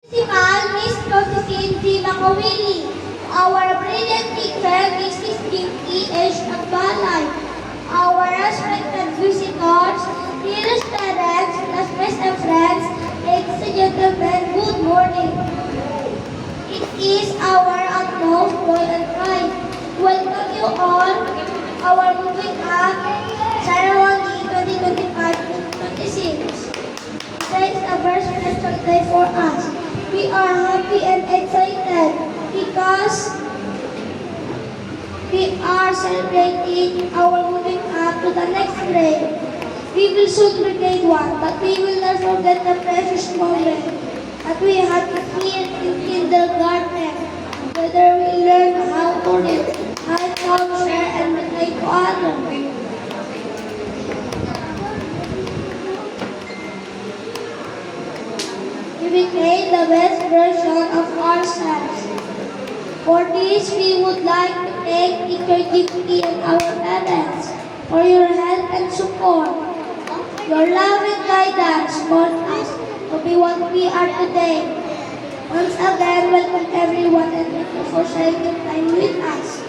Principal, Miss Josephine G. Makawili. Our brilliant teacher, Mrs. Dinky H. Agbalay. Our respected visitors, dear students, classmates and friends, ladies and gentlemen, good morning. It is our utmost joy and pride to welcome you all our moving up ceremony 2025-26. Today is a very special day for us. We are happy and excited because we are celebrating our moving up to the next grade. We will soon be grade 1, but we will not forget the precious moment that we had here in kindergarten. Whether we learn how to read, how to share, and relate to others. We became the best version of ourselves. For this, we would like to thank Teacher Gipty and our parents for your help and support. Your love and guidance taught us to be what we are today. Once again, welcome everyone and thank you for sharing your time with us.